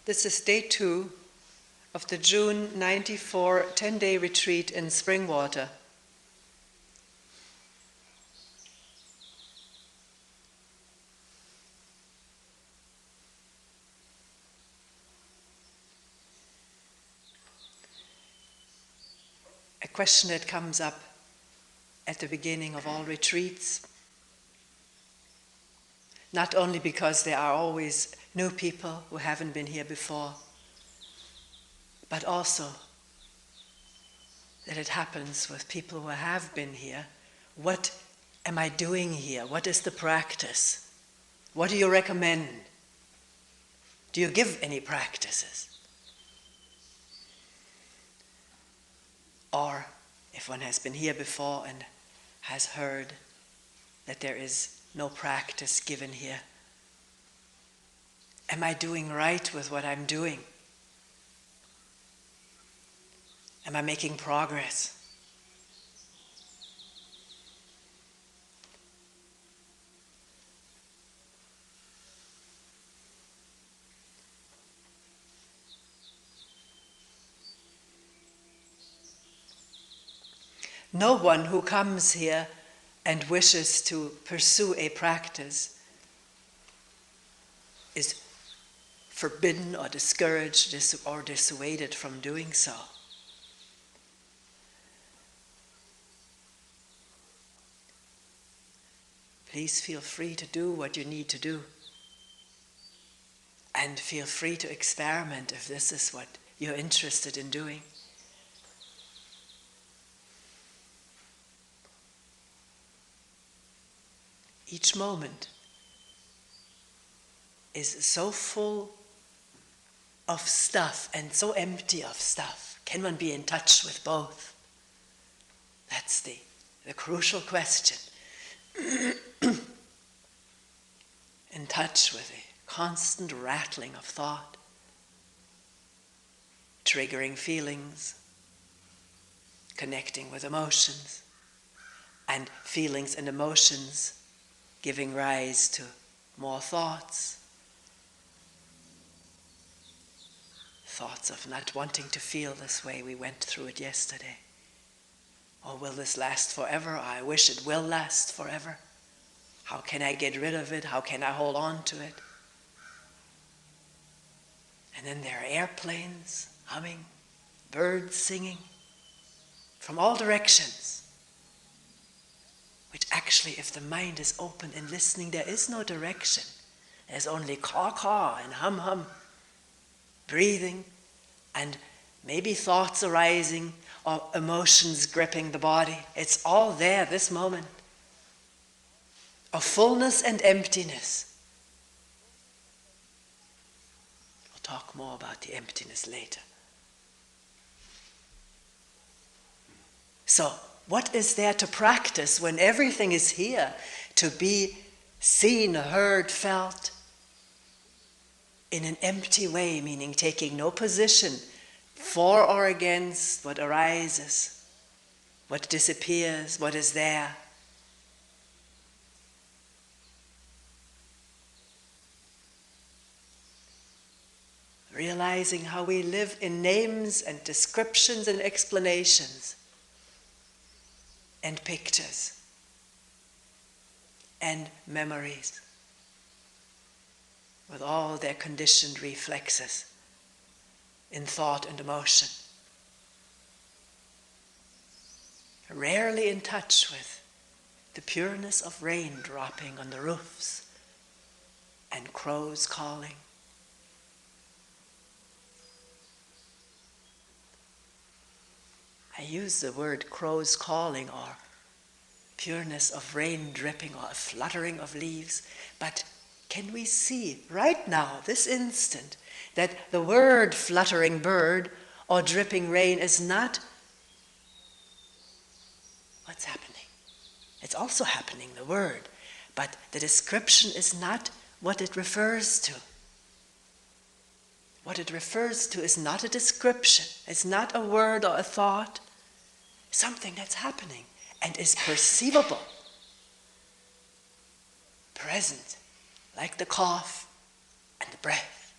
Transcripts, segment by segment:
This is day 2 of the June 94 10-day retreat in Springwater. A question that comes up at the beginning of all retreats, not only because there are always new people who haven't been here before, but also that it happens with people who have been here. What am I doing here? What is the practice? What do you recommend? Do you give any practices? Or if one has been here before and has heard that there is no practice given here, am I doing right with what I'm doing? Am I making progress? No one who comes here and wishes to pursue a practice is forbidden or discouraged or dissuaded from doing so. Please feel free to do what you need to do. And feel free to experiment if this is what you're interested in doing. Each moment is so full of stuff and so empty of stuff. Can one be in touch with both? That's the crucial question. In touch with the constant rattling of thought, triggering feelings, connecting with emotions, and feelings and emotions giving rise to more thoughts. Thoughts of not wanting to feel this way, we went through it yesterday. Or will this last forever? I wish it will last forever. How can I get rid of it? How can I hold on to it? And then there are airplanes humming, birds singing from all directions. Which actually, if the mind is open and listening, there is no direction. There's only caw-caw and hum-hum, breathing, and maybe thoughts arising or emotions gripping the body. It's all there, this moment, of fullness and emptiness. We'll talk more about the emptiness later. So, what is there to practice when everything is here to be seen, heard, felt in an empty way, meaning taking no position for or against what arises, what disappears, what is there? Realizing how we live in names and descriptions and explanations, and pictures, and memories, with all their conditioned reflexes in thought and emotion. Rarely in touch with the pureness of rain dropping on the roofs and crows calling. I use the word crows calling or pureness of rain dripping or a fluttering of leaves, but can we see right now, this instant, that the word fluttering bird or dripping rain is not what's happening? It's also happening, the word, but the description is not what it refers to. What it refers to is not a description, it's not a word or a thought, something that's happening and is perceivable, present, like the cough and the breath.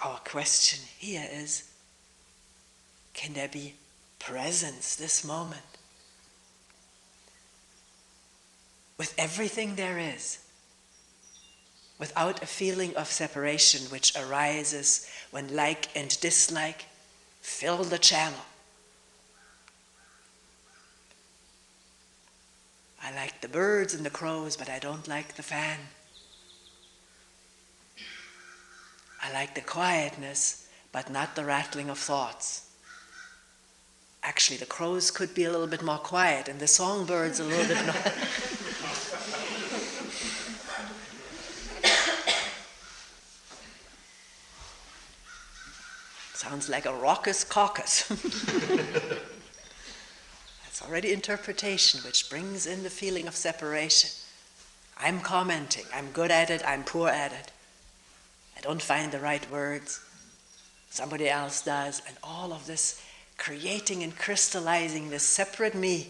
our question here is, can there be presence this moment with everything there is, without a feeling of separation which arises when like and dislike fill the channel? I like the birds and the crows, but I don't like the fan. I like the quietness, but not the rattling of thoughts. Actually, the crows could be a little bit more quiet, and the songbirds a little bit more. Sounds like a raucous caucus. That's already interpretation, which brings in the feeling of separation. I'm commenting, I'm good at it, I'm poor at it. I don't find the right words. Somebody else does, and all of this creating and crystallizing this separate me,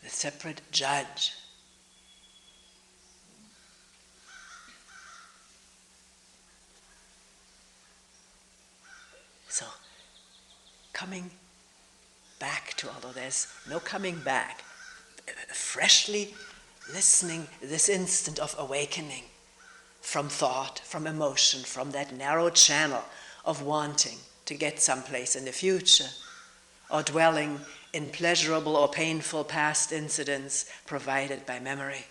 the separate judge. So, coming back to, although there's no coming back, freshly listening this instant of awakening from thought, from emotion, from that narrow channel of wanting to get someplace in the future, or dwelling in pleasurable or painful past incidents provided by memory.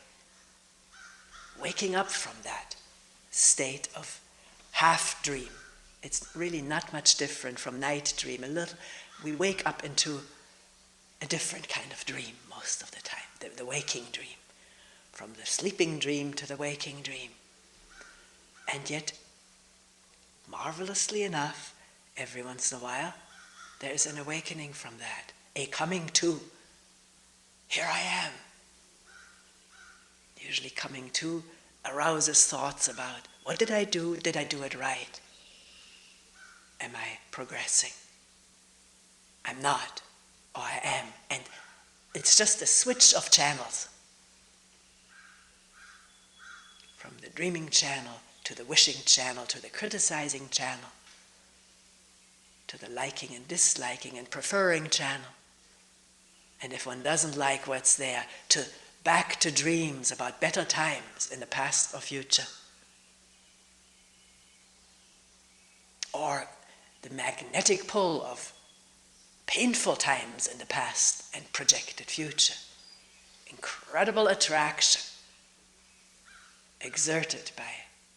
Waking up from that state of half dream. It's really not much different from night dream. We wake up into a different kind of dream most of the time, the waking dream. From the sleeping dream to the waking dream. And yet, marvelously enough, every once in a while, there is an awakening from that, a coming to. Here I am. Usually coming to arouses thoughts about, what did I do? Did I do it right? Am I progressing? I'm not, or I am. And it's just a switch of channels. From the dreaming channel to the wishing channel to the criticizing channel to the liking and disliking and preferring channel. And if one doesn't like what's there, to back to dreams about better times in the past or future. Or the magnetic pull of painful times in the past and projected future. Incredible attraction exerted by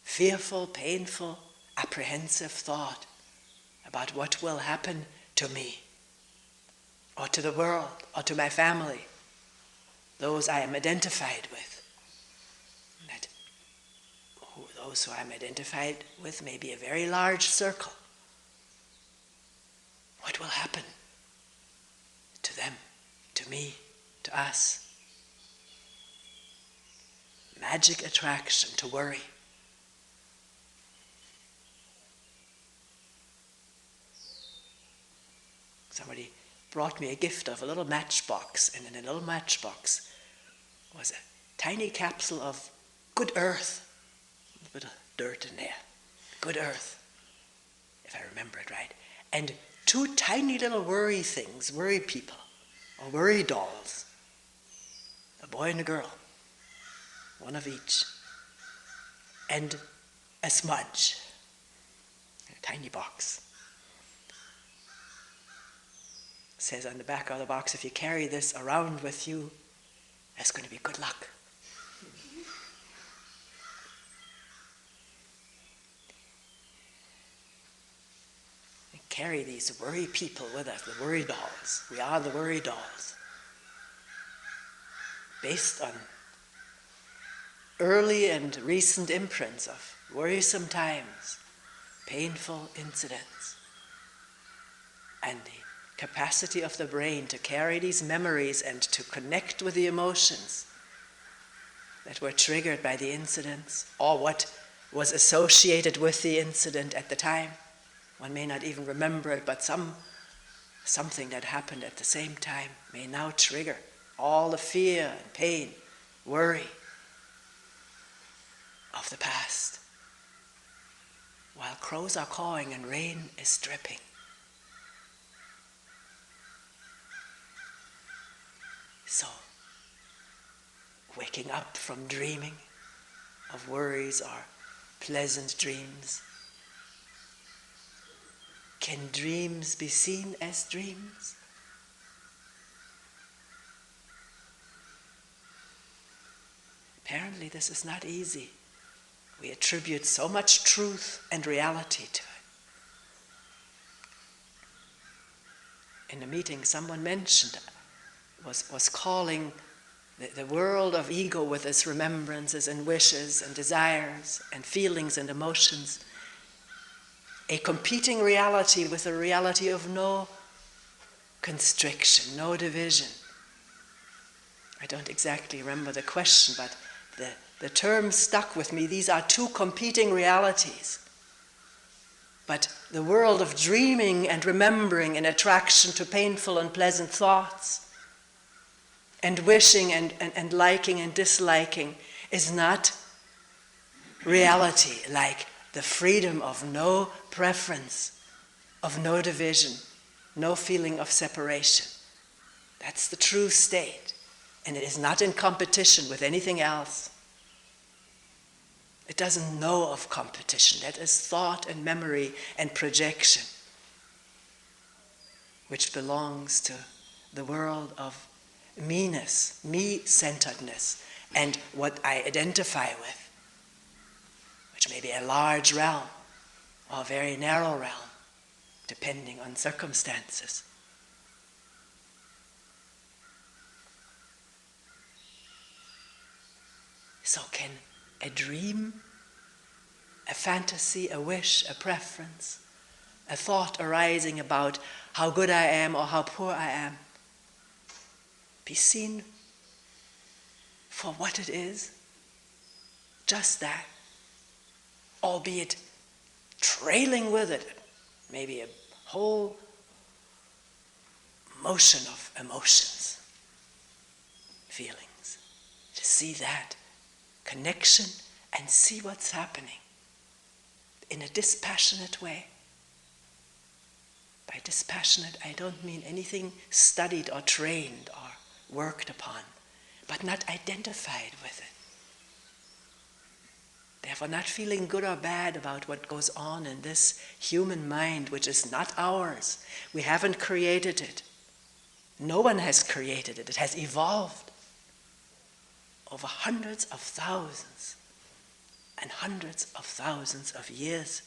fearful, painful, apprehensive thought about what will happen to me, or to the world, or to my family, those I am identified with. Those who I am identified with may be a very large circle. What will happen to them, to me, to us? Magic attraction to worry. Somebody brought me a gift of a little matchbox, and in a little matchbox was a tiny capsule of good earth. A bit of dirt in there. Good earth, if I remember it right. And two tiny little worry things, worry people, or worry dolls. A boy and a girl. One of each. And a smudge. A tiny box. It says on the back of the box, if you carry this around with you, that's going to be good luck. We carry these worry people with us, the worry dolls. We are the worry dolls. Based on early and recent imprints of worrisome times, painful incidents, and the capacity of the brain to carry these memories and to connect with the emotions that were triggered by the incidents, or what was associated with the incident at the time. One may not even remember it, but something that happened at the same time may now trigger all the fear and pain, worry of the past, while crows are cawing and rain is dripping. So, waking up from dreaming of worries or pleasant dreams, can dreams be seen as dreams? Apparently this is not easy. We attribute so much truth and reality to it. In a meeting, someone mentioned, was calling the world of ego with its remembrances and wishes and desires and feelings and emotions a competing reality with a reality of no constriction, no division. I don't exactly remember the question, but the term stuck with me. These are two competing realities. But the world of dreaming and remembering and attraction to painful and pleasant thoughts and wishing and liking and disliking is not reality like the freedom of no preference, of no division, no feeling of separation. That's the true state, and it is not in competition with anything else. It doesn't know of competition. That is thought and memory and projection, which belongs to the world of me-ness, me-centeredness, and what I identify with, which may be a large realm or a very narrow realm, depending on circumstances. So can a dream, a fantasy, a wish, a preference, a thought arising about how good I am or how poor I am, be seen for what it is? Just that. Albeit trailing with it maybe a whole motion of emotions, feelings. To see that connection and see what's happening in a dispassionate way. By dispassionate, I don't mean anything studied or trained or worked upon, but not identified with it. Therefore, not feeling good or bad about what goes on in this human mind, which is not ours. We haven't created it. No one has created it. It has evolved over hundreds of thousands and hundreds of thousands of years.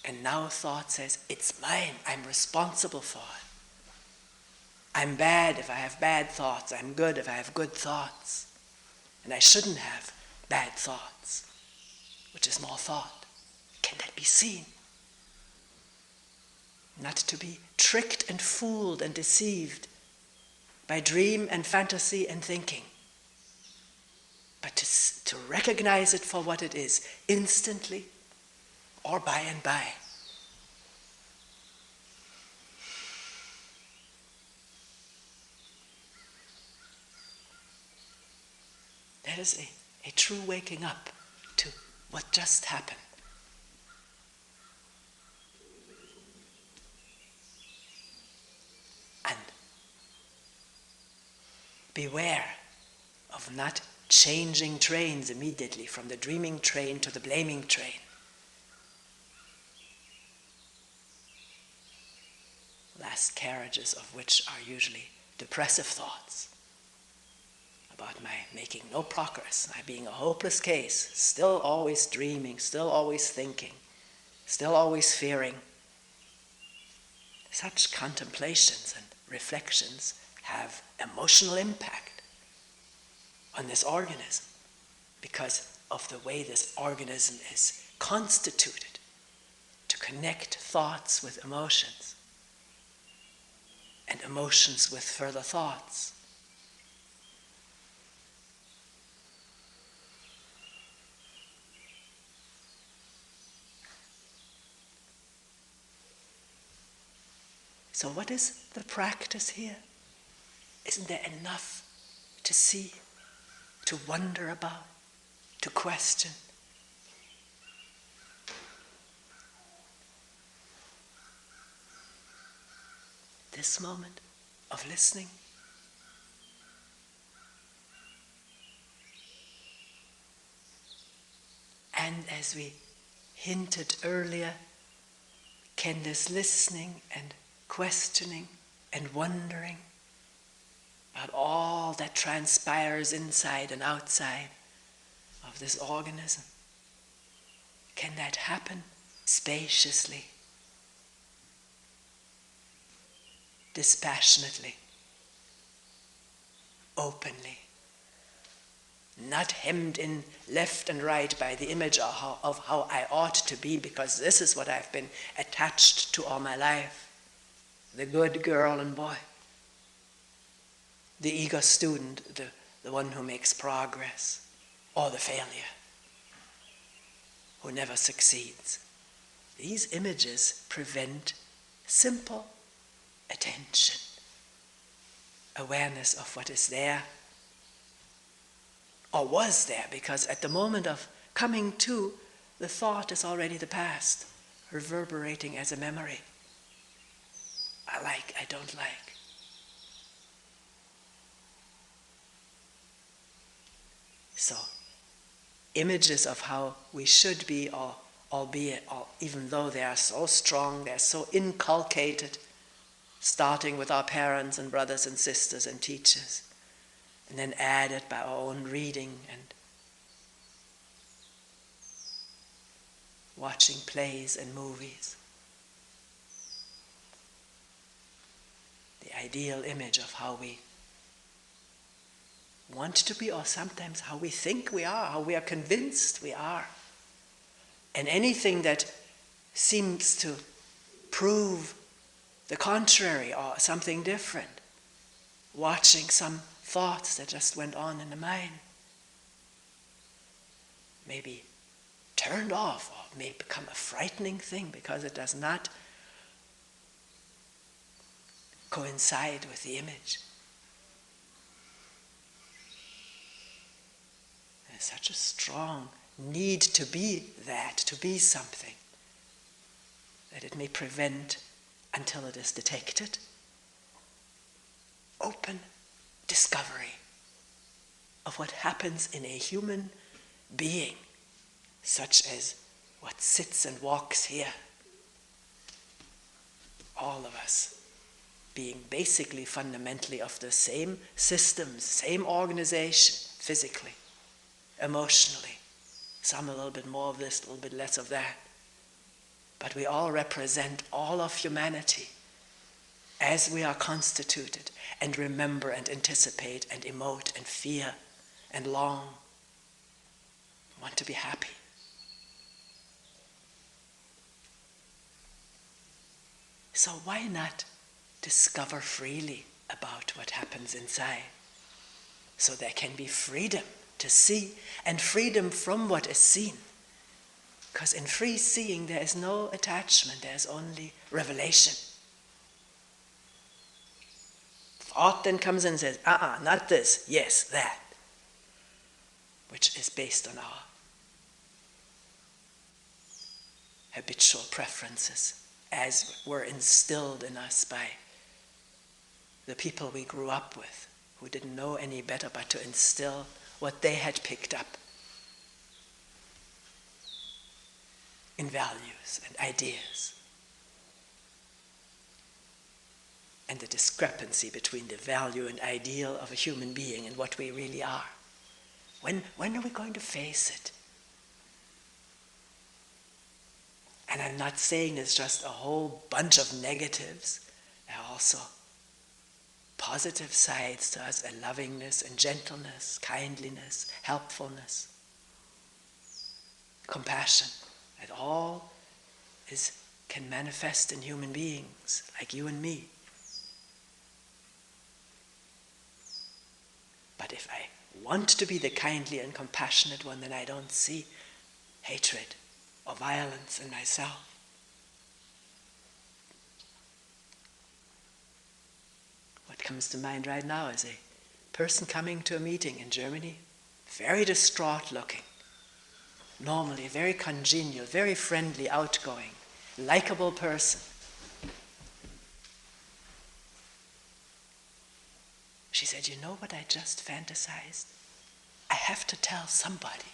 And now thought says, it's mine. I'm responsible for it. I'm bad if I have bad thoughts. I'm good if I have good thoughts. And I shouldn't have bad thoughts, which is more thought. Can that be seen? Not to be tricked and fooled and deceived by dream and fantasy and thinking, but to recognize it for what it is, instantly or by and by. That is a true waking up to what just happened. And beware of not changing trains immediately from the dreaming train to the blaming train. Last carriages of which are usually depressive thoughts about my making no progress, my being a hopeless case, still always dreaming, still always thinking, still always fearing. Such contemplations and reflections have emotional impact on this organism because of the way this organism is constituted to connect thoughts with emotions and emotions with further thoughts. So what is the practice here? Isn't there enough to see, to wonder about? to question. This moment of listening. And as we hinted earlier, can this listening and questioning and wondering about all that transpires inside and outside of this organism, can that happen spaciously, dispassionately, openly, not hemmed in left and right by the image of how I ought to be, because this is what I've been attached to all my life. The good girl and boy. The eager student, the one who makes progress, or the failure, who never succeeds. These images prevent simple attention, awareness of what is there, or was there, because at the moment of coming to, the thought is already the past, reverberating as a memory. I like, I don't like. So, images of how we should be, albeit, even though they are so strong, they are so inculcated, starting with our parents and brothers and sisters and teachers, and then added by our own reading and watching plays and movies. The ideal image of how we want to be, or sometimes how we think we are, how we are convinced we are. And anything that seems to prove the contrary or something different, watching some thoughts that just went on in the mind, maybe turned off, or may become a frightening thing because it does not coincide with the image. There's such a strong need to be that, to be something, that it may prevent, until it is detected, open discovery of what happens in a human being, such as what sits and walks here. All of us being basically fundamentally of the same systems, same organization, physically, emotionally. Some a little bit more of this, a little bit less of that. But we all represent all of humanity as we are constituted, and remember and anticipate and emote and fear and long. Want to be happy. So why not discover freely about what happens inside? So there can be freedom to see, and freedom from what is seen. Because in free seeing there is no attachment, there is only revelation. Thought then comes and says, not this, yes, that. Which is based on our habitual preferences, as were instilled in us by the people we grew up with, who didn't know any better but to instill what they had picked up in values and ideas. And the discrepancy between the value and ideal of a human being and what we really are. When are we going to face it? And I'm not saying it's just a whole bunch of negatives. There are also positive sides to us, and lovingness and gentleness, kindliness, helpfulness, compassion. It all can manifest in human beings like you and me. But if I want to be the kindly and compassionate one, then I don't see hatred or violence in myself. What comes to mind right now is a person coming to a meeting in Germany, very distraught looking, normally a very congenial, very friendly, outgoing, likable person. She said, you know what I just fantasized? I have to tell somebody.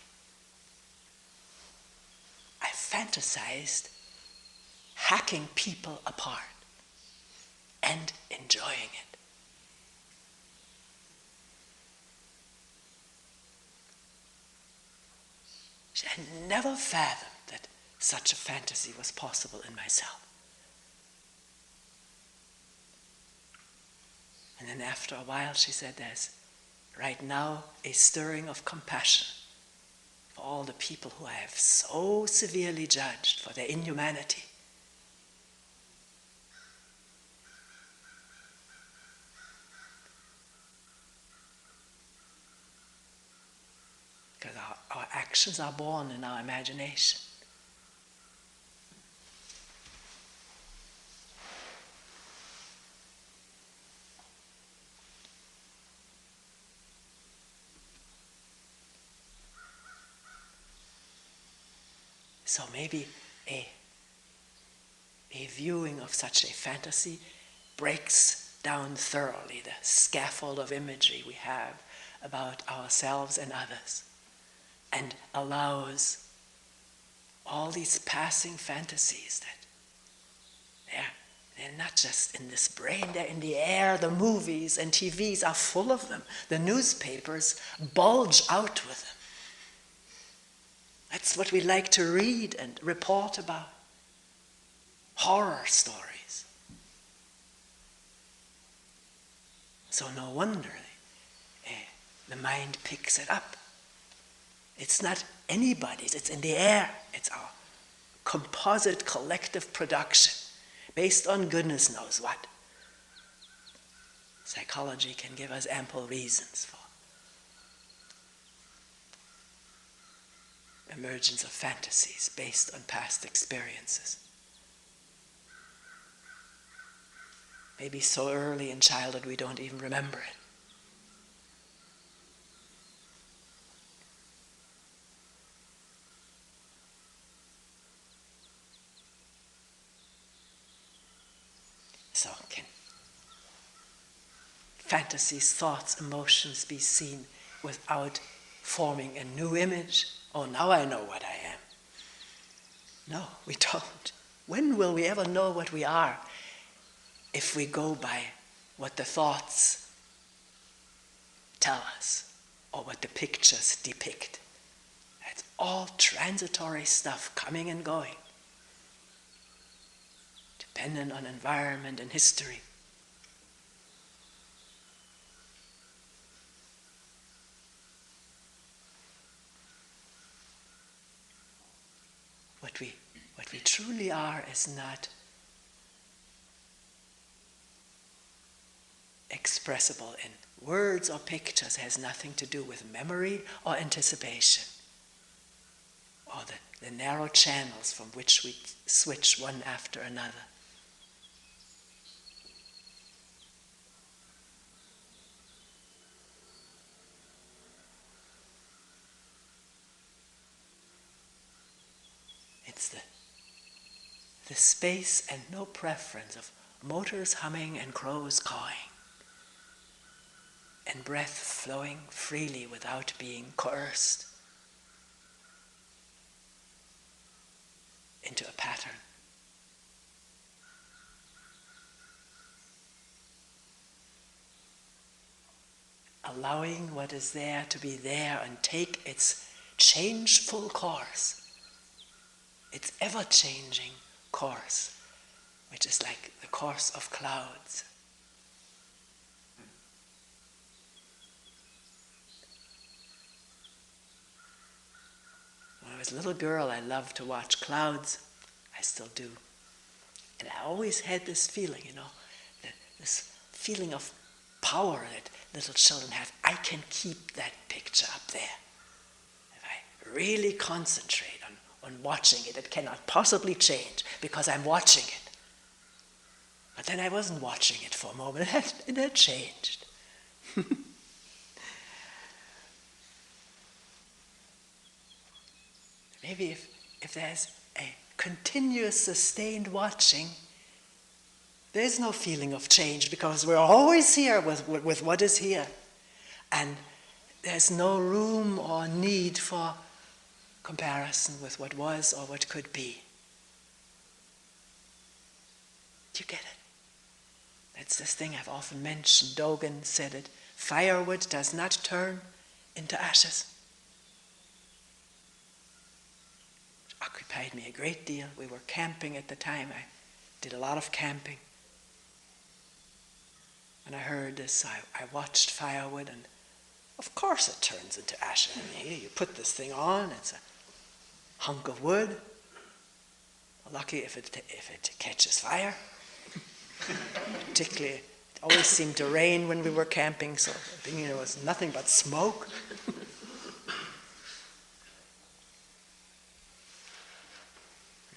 I fantasized hacking people apart and enjoying it. I never fathomed that such a fantasy was possible in myself. And then after a while she said, there's right now a stirring of compassion for all the people who I have so severely judged for their inhumanity. Because our actions are born in our imagination. So maybe a viewing of such a fantasy breaks down thoroughly the scaffold of imagery we have about ourselves and others, and allows all these passing fantasies that they're not just in this brain, they're in the air. The movies and TVs are full of them. The newspapers bulge out with them. That's what we like to read and report about. Horror stories. So no wonder the mind picks it up. It's not anybody's, it's in the air. It's our composite collective production based on goodness knows what. Psychology can give us ample reasons for emergence of fantasies based on past experiences. Maybe so early in childhood we don't even remember it. So can fantasies, thoughts, emotions be seen without forming a new image? Oh, now I know what I am. No, we don't. When will we ever know what we are if we go by what the thoughts tell us or what the pictures depict? It's all transitory stuff coming and going, dependent on environment and history. What we truly are is not expressible in words or pictures. It has nothing to do with memory or anticipation, or the narrow channels from which we switch one after another. It's the space and no preference of motors humming and crows cawing, and breath flowing freely without being coerced into a pattern. Allowing what is there to be there and take its changeful course, its ever-changing course, which is like the course of clouds. When I was a little girl, I loved to watch clouds. I still do. And I always had this feeling, this feeling of power that little children have. I can keep that picture up there. If I really concentrate on watching it, it cannot possibly change because I'm watching it. But then I wasn't watching it for a moment, it had changed. maybe if there's a continuous, sustained watching, there's no feeling of change because we're always here with what is here. And there's no room or need for comparison with what was or what could be. Do you get it? That's this thing I've often mentioned. Dogen said it. Firewood does not turn into ashes. It occupied me a great deal. We were camping at the time. I did a lot of camping. And I heard this, I watched firewood, and of course it turns into ashes. I mean, you put this thing on, it's a hunk of wood. Lucky if it catches fire. Particularly, it always seemed to rain when we were camping, so there was nothing but smoke.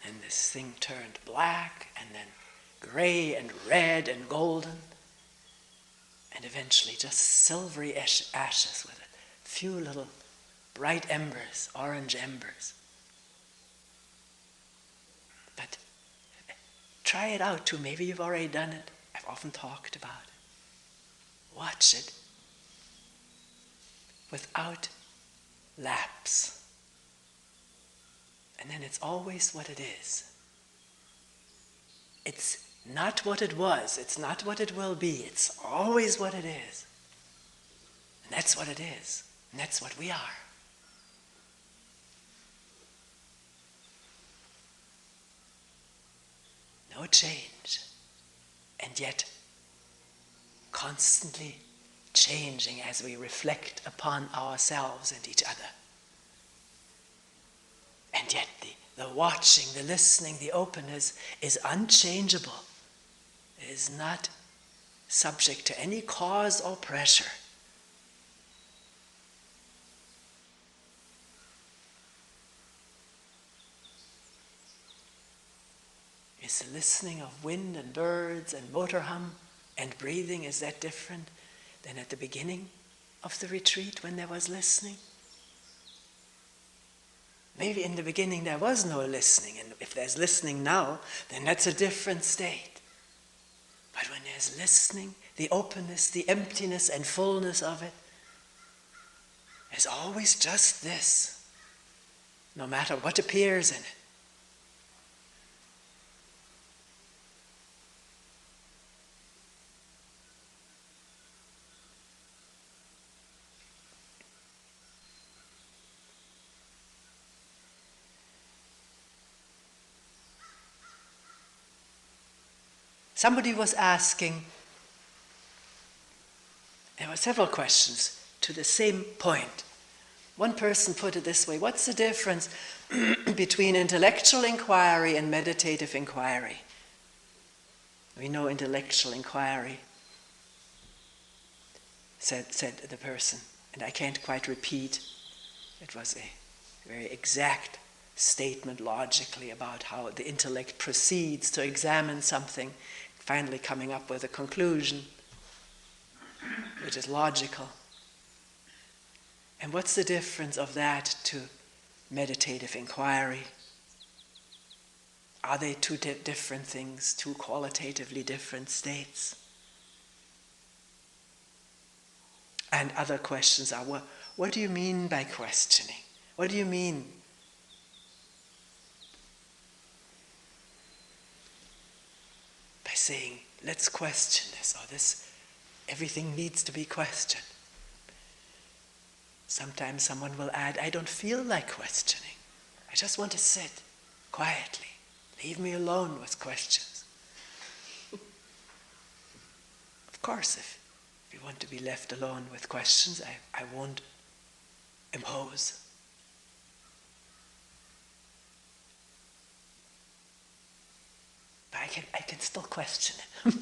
And this thing turned black, and then gray and red and golden, and eventually just silvery ashes with a few little bright embers, orange embers. But try it out too. Maybe you've already done it. I've often talked about it. Watch it without lapse. And then it's always what it is. It's not what it was. It's not what it will be. It's always what it is. And that's what it is. And that's what we are. No change. And yet, constantly changing as we reflect upon ourselves and each other. And yet the watching, the listening, the openness is unchangeable. It is not subject to any cause or pressure. Is the listening of wind and birds and motor hum and breathing, is that different than at the beginning of the retreat when there was listening? Maybe in the beginning there was no listening, and if there's listening now, then that's a different state. But when there's listening, the openness, the emptiness and fullness of it is always just this, no matter what appears in it. Somebody was asking, there were several questions to the same point. One person put it this way: what's the difference between intellectual inquiry and meditative inquiry? We know intellectual inquiry, said the person, and I can't quite repeat. It was a very exact statement logically about how the intellect proceeds to examine something, finally coming up with a conclusion which is logical. And what's the difference of that to meditative inquiry? Are they two different things, two qualitatively different states? And other questions are, what do you mean by questioning? What do you mean? By saying, let's question this, or this, everything needs to be questioned. Sometimes someone will add, I don't feel like questioning. I just want to sit quietly. Leave me alone with questions. Of course, if you want to be left alone with questions, I won't impose. But I can still question it.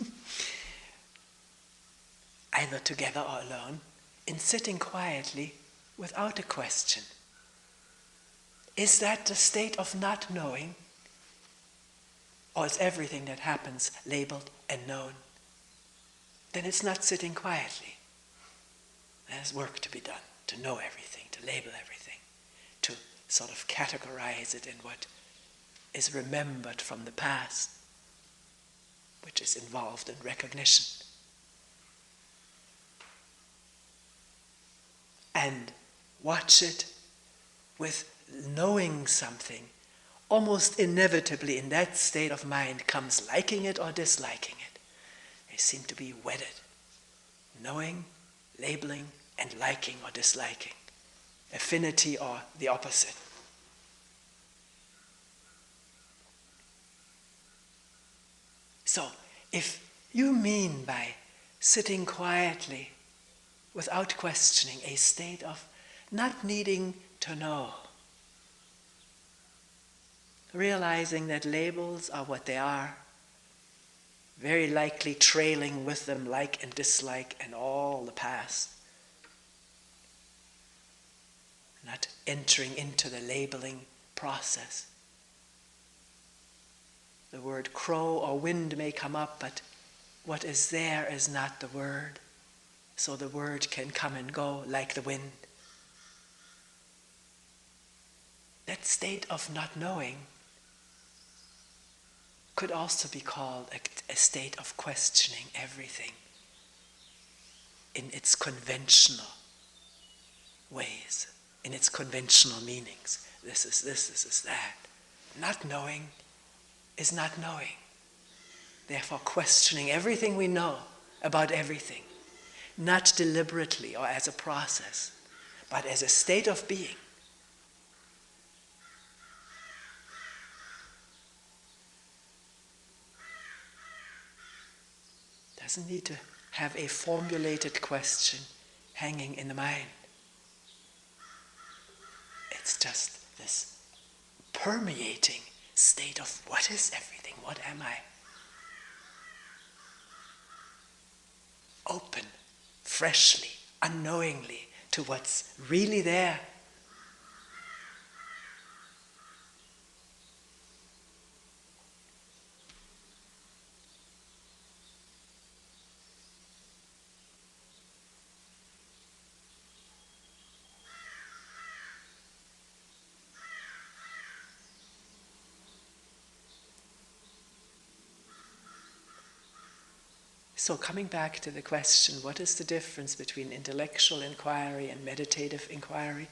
Either together or alone, in sitting quietly without a question. Is that the state of not knowing? Or is everything that happens labeled and known? Then it's not sitting quietly. There's work to be done, to know everything, to label everything, to sort of categorize it in what is remembered from the past, which is involved in recognition. And watch it with knowing something. Almost inevitably in that state of mind comes liking it or disliking it. They seem to be wedded. Knowing, labeling, and liking or disliking. Affinity or the opposite. So, if you mean by sitting quietly without questioning a state of not needing to know, realizing that labels are what they are, very likely trailing with them like and dislike and all the past, not entering into the labeling process. The word crow or wind may come up, but what is there is not the word. So the word can come and go like the wind. That state of not knowing could also be called a state of questioning everything in its conventional ways, in its conventional meanings. This is this is that. Not knowing is not knowing. Therefore, questioning everything we know about everything, not deliberately or as a process, but as a state of being. Doesn't need to have a formulated question hanging in the mind. It's just this permeating state of what is everything, what am I? Open, freshly, unknowingly to what's really there. So coming back to the question, what is the difference between intellectual inquiry and meditative inquiry?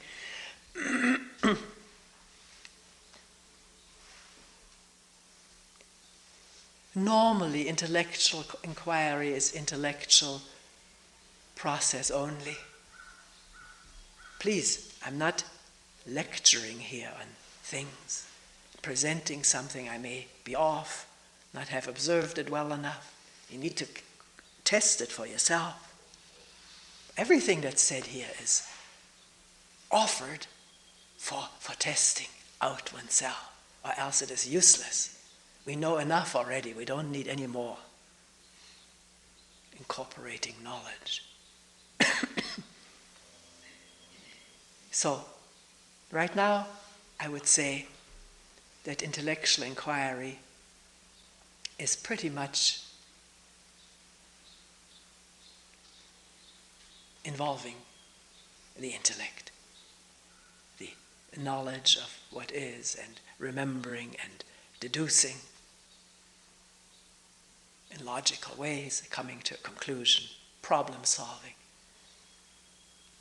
Normally, intellectual inquiry is intellectual process only. Please, I'm not lecturing here on things, presenting something I may be off, not have observed it well enough. You need to test it for yourself. Everything that's said here is offered for testing out oneself, or else it is useless. We know enough already, we don't need any more incorporating knowledge. So, right now, I would say that intellectual inquiry is pretty much involving the intellect, the knowledge of what is, and remembering and deducing in logical ways, coming to a conclusion, problem solving.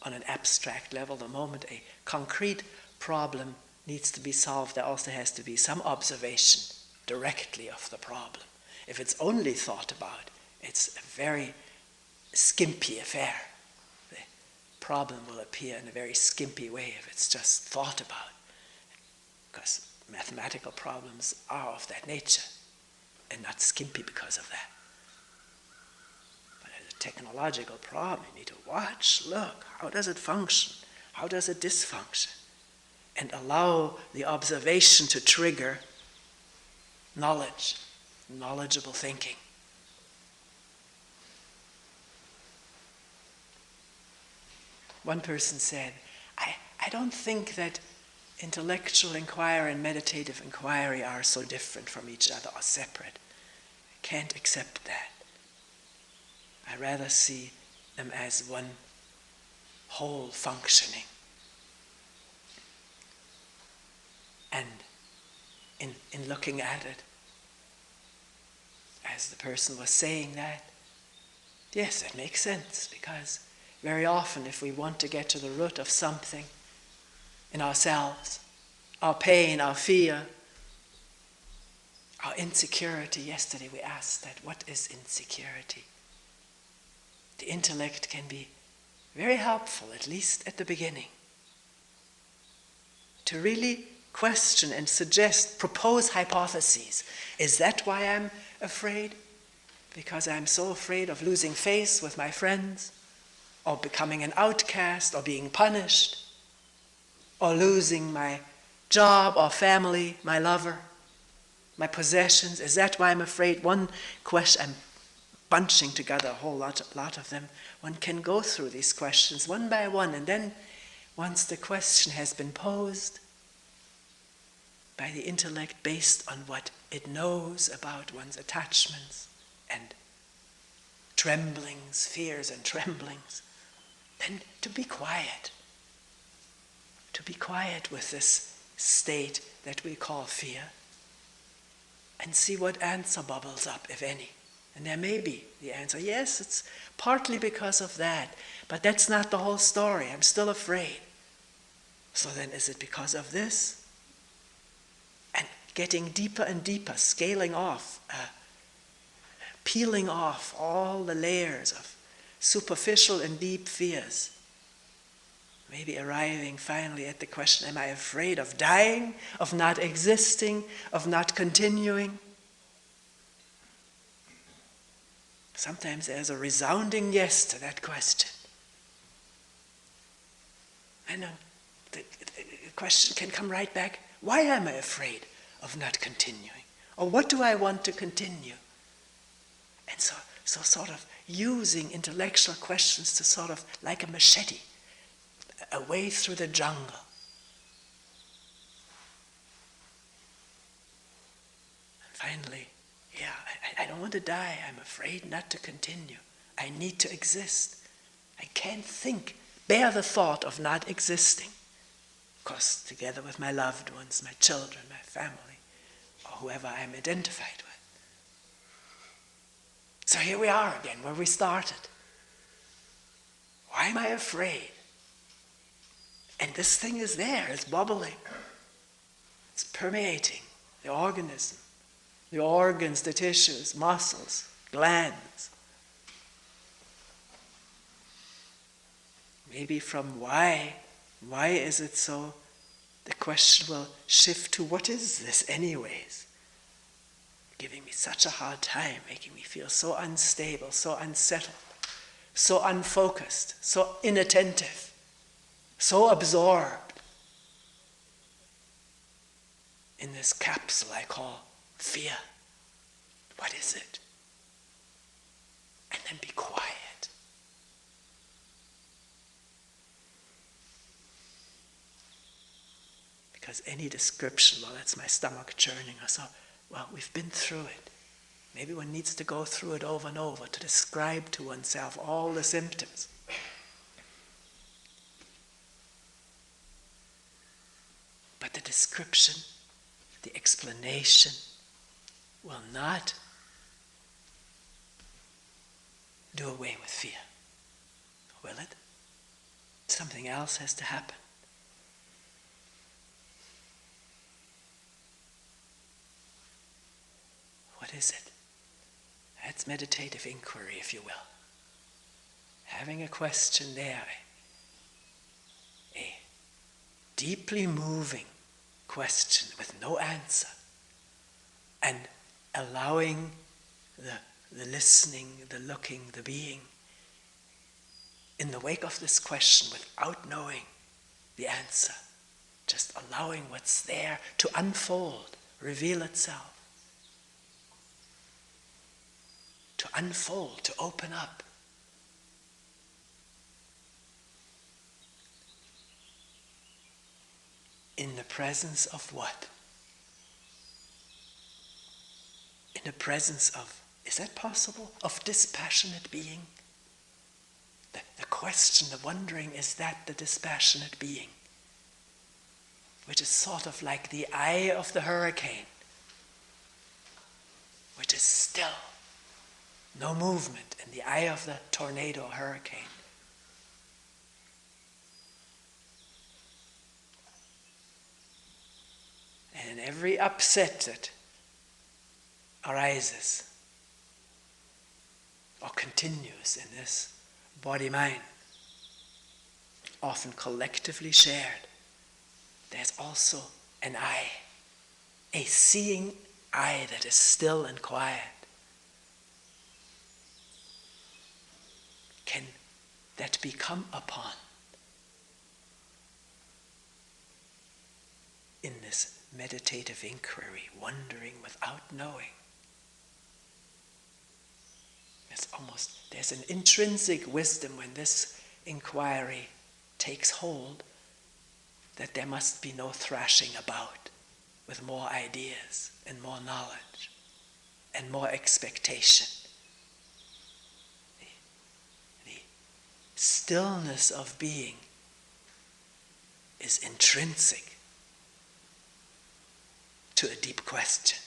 On an abstract level, the moment a concrete problem needs to be solved, there also has to be some observation directly of the problem. If it's only thought about, it's a very skimpy affair. The problem will appear in a very skimpy way if it's just thought about, because mathematical problems are of that nature and not skimpy because of that. But as a technological problem, you need to watch, look, how does it function? How does it dysfunction? And allow the observation to trigger knowledge, knowledgeable thinking. One person said, I don't think that intellectual inquiry and meditative inquiry are so different from each other or separate. I can't accept that. I rather see them as one whole functioning. And in looking at it, as the person was saying that, yes, it makes sense, because very often if we want to get to the root of something in ourselves, our pain, our fear, our insecurity, yesterday we asked that, what is insecurity? The intellect can be very helpful, at least at the beginning, to really question and suggest, propose hypotheses. Is that why I'm afraid? Because I'm so afraid of losing face with my friends, or becoming an outcast, or being punished, or losing my job or family, my lover, my possessions. Is that why I'm afraid? One question, I'm bunching together a whole lot of them. One can go through these questions one by one, and then once the question has been posed by the intellect based on what it knows about one's attachments and tremblings, fears and tremblings, then to be quiet with this state that we call fear, and see what answer bubbles up, if any. And there may be the answer, yes, it's partly because of that, but that's not the whole story. I'm still afraid. So then is it because of this? And getting deeper and deeper, scaling off, peeling off all the layers of superficial and deep fears. Maybe arriving finally at the question, am I afraid of dying, of not existing, of not continuing? Sometimes there's a resounding yes to that question. And the question can come right back, why am I afraid of not continuing? Or what do I want to continue? And so sort of using intellectual questions to sort of, like a machete, a way through the jungle. And finally, I don't want to die. I'm afraid not to continue. I need to exist. I can't bear the thought of not existing. Of course, together with my loved ones, my children, my family, or whoever I'm identified with. So here we are again, where we started. Why am I afraid? And this thing is there, it's bubbling. It's permeating the organism, the organs, the tissues, muscles, glands. Maybe from why is it so, the question will shift to what is this anyways? Giving me such a hard time, making me feel so unstable, so unsettled, so unfocused, so inattentive, so absorbed in this capsule I call fear. What is it? And then be quiet. Because any description, well, that's my stomach churning, or so, well, we've been through it. Maybe one needs to go through it over and over to describe to oneself all the symptoms. But the description, the explanation, will not do away with fear. Will it? Something else has to happen. What is it? That's meditative inquiry, if you will. Having a question there, a deeply moving question with no answer, and allowing the listening, the looking, the being, in the wake of this question without knowing the answer, just allowing what's there to unfold, reveal itself. To unfold, to open up. In the presence of what? In the presence of, is that possible? Of dispassionate being? The question, the wondering, is that the dispassionate being? which is sort of like the eye of the hurricane, which is still, no movement in the eye of the tornado hurricane. And in every upset that arises or continues in this body-mind, often collectively shared, there's also an eye, a seeing eye that is still and quiet. Can that be come upon in this meditative inquiry, wondering without knowing? There's an intrinsic wisdom when this inquiry takes hold, that there must be no thrashing about with more ideas and more knowledge and more expectation. The stillness of being is intrinsic to a deep question.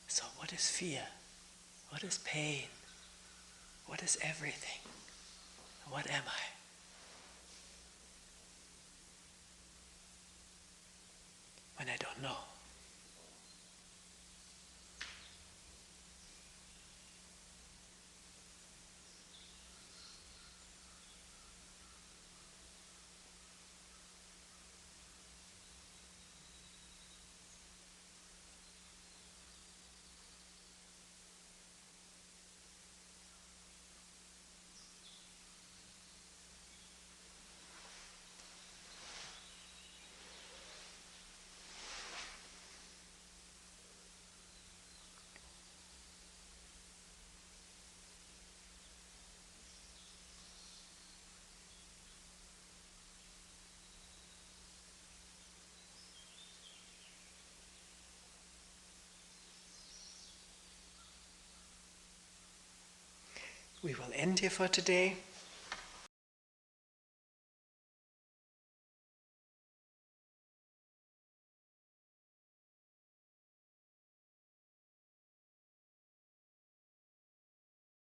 So what is fear? What is pain? What is everything? What am I? When I don't know. We will end here for today.